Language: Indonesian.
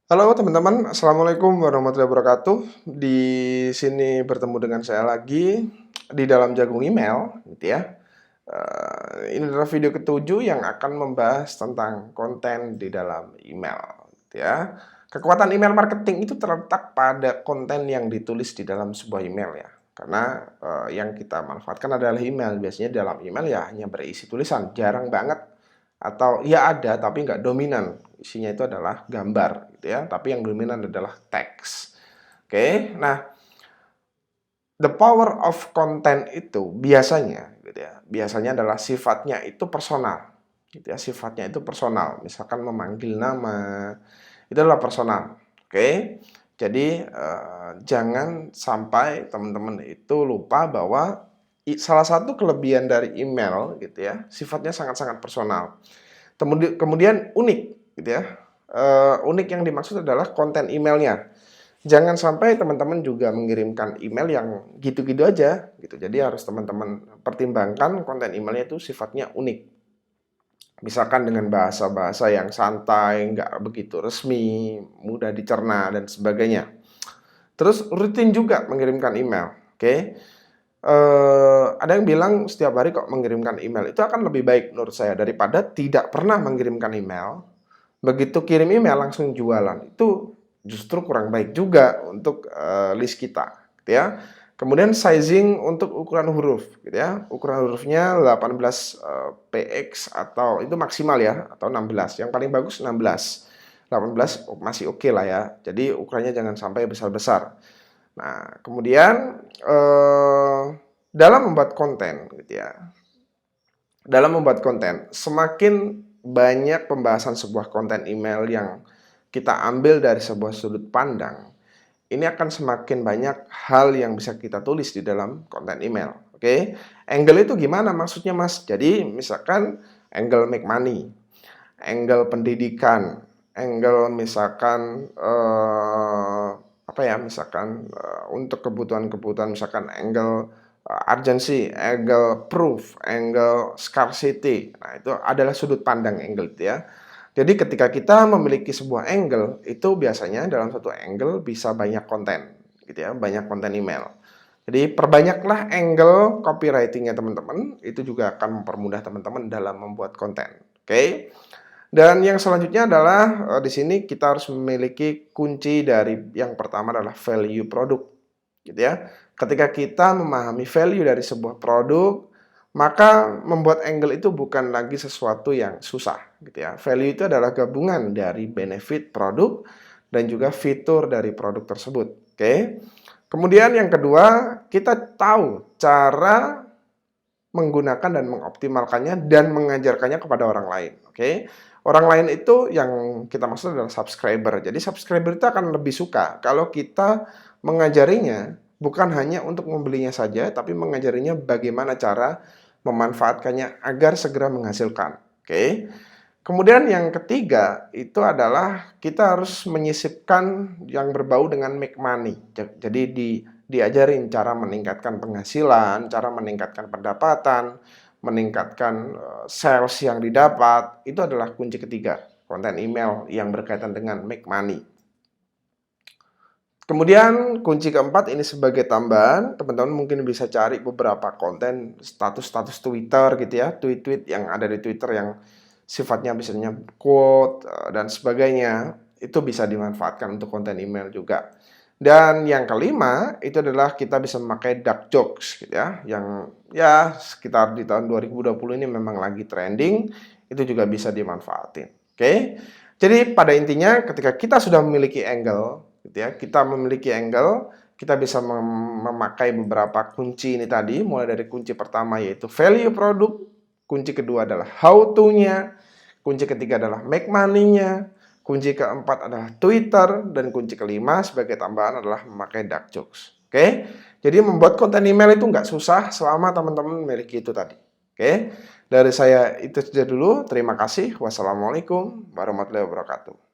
Halo teman-teman, Assalamualaikum warahmatullahi wabarakatuh. Di sini bertemu dengan saya lagi di dalam jagung email, gitu ya. Ini adalah video ketujuh yang akan membahas tentang konten di dalam email, gitu ya. Kekuatan email marketing itu terletak pada konten yang ditulis di dalam sebuah email ya. Karena yang kita manfaatkan adalah email. Biasanya dalam email ya hanya berisi tulisan, jarang banget atau ya ada tapi nggak dominan, isinya itu adalah gambar gitu ya, tapi yang dominan adalah teks. Oke, nah the power of content itu biasanya gitu ya, biasanya adalah sifatnya itu personal gitu ya, sifatnya itu personal, misalkan memanggil nama itu adalah personal. Oke, jadi jangan sampai teman-teman itu lupa bahwa salah satu kelebihan dari email gitu ya, sifatnya sangat-sangat personal. Kemudian unik gitu ya. Unik yang dimaksud adalah konten emailnya. Jangan sampai teman-teman juga mengirimkan email yang gitu-gitu aja gitu. Jadi harus teman-teman pertimbangkan konten emailnya itu sifatnya unik. Misalkan dengan bahasa-bahasa yang santai, nggak begitu resmi, mudah dicerna dan sebagainya. Terus rutin juga mengirimkan email, oke? Ada yang bilang setiap hari kok mengirimkan email, itu akan lebih baik menurut saya daripada tidak pernah mengirimkan email, begitu kirim email langsung jualan. Itu justru kurang baik juga untuk, list kita, gitu ya. Kemudian sizing untuk ukuran huruf, gitu ya. Ukuran hurufnya 18, px atau itu maksimal ya, atau 16, yang paling bagus 16. 18 masih oke lah ya, jadi ukurannya jangan sampai besar-besar. Nah, kemudian dalam membuat konten gitu ya. Dalam membuat konten, semakin banyak pembahasan sebuah konten email yang kita ambil dari sebuah sudut pandang, ini akan semakin banyak hal yang bisa kita tulis di dalam konten email. Oke, angle itu gimana maksudnya, Mas? Jadi misalkan angle make money, angle pendidikan, angle misalkan apa ya, misalkan untuk kebutuhan-kebutuhan, misalkan angle urgency, angle proof, angle scarcity. Nah, itu adalah sudut pandang angle itu ya. Jadi ketika kita memiliki sebuah angle, itu biasanya dalam satu angle bisa banyak konten, gitu ya, banyak konten email. Jadi perbanyaklah angle copywriting-nya teman-teman, itu juga akan mempermudah teman-teman dalam membuat konten. Oke. Dan yang selanjutnya adalah di sini kita harus memiliki kunci dari yang pertama adalah value produk, gitu ya. Ketika kita memahami value dari sebuah produk, maka membuat angle itu bukan lagi sesuatu yang susah, gitu ya. Value itu adalah gabungan dari benefit produk dan juga fitur dari produk tersebut. Oke. Kemudian yang kedua, kita tahu cara menggunakan dan mengoptimalkannya dan mengajarkannya kepada orang lain. Oke. Orang lain itu yang kita maksud adalah subscriber. Jadi subscriber itu akan lebih suka kalau kita mengajarinya bukan hanya untuk membelinya saja, tapi mengajarinya bagaimana cara memanfaatkannya agar segera menghasilkan. Oke. Kemudian yang ketiga itu adalah kita harus menyisipkan yang berbau dengan make money. Jadi diajarin cara meningkatkan penghasilan, cara meningkatkan pendapatan, meningkatkan sales yang didapat. Itu adalah kunci ketiga, konten email yang berkaitan dengan make money. Kemudian kunci keempat ini sebagai tambahan, teman-teman mungkin bisa cari beberapa konten status-status Twitter gitu ya, tweet-tweet yang ada di Twitter yang sifatnya misalnya quote dan sebagainya, itu bisa dimanfaatkan untuk konten email juga. Dan yang kelima itu adalah kita bisa memakai dark jokes gitu ya, yang ya sekitar di tahun 2020 ini memang lagi trending, itu juga bisa dimanfaatin. Oke. Jadi pada intinya ketika kita sudah memiliki angle gitu ya, kita memiliki angle, kita bisa memakai beberapa kunci ini tadi, mulai dari kunci pertama yaitu value produk, kunci kedua adalah how to-nya, kunci ketiga adalah make money-nya, kunci keempat adalah Twitter, dan kunci kelima sebagai tambahan adalah memakai dark jokes. Oke, jadi membuat konten email itu nggak susah selama teman-teman memiliki itu tadi. Oke, dari saya itu saja dulu. Terima kasih. Wassalamualaikum warahmatullahi wabarakatuh.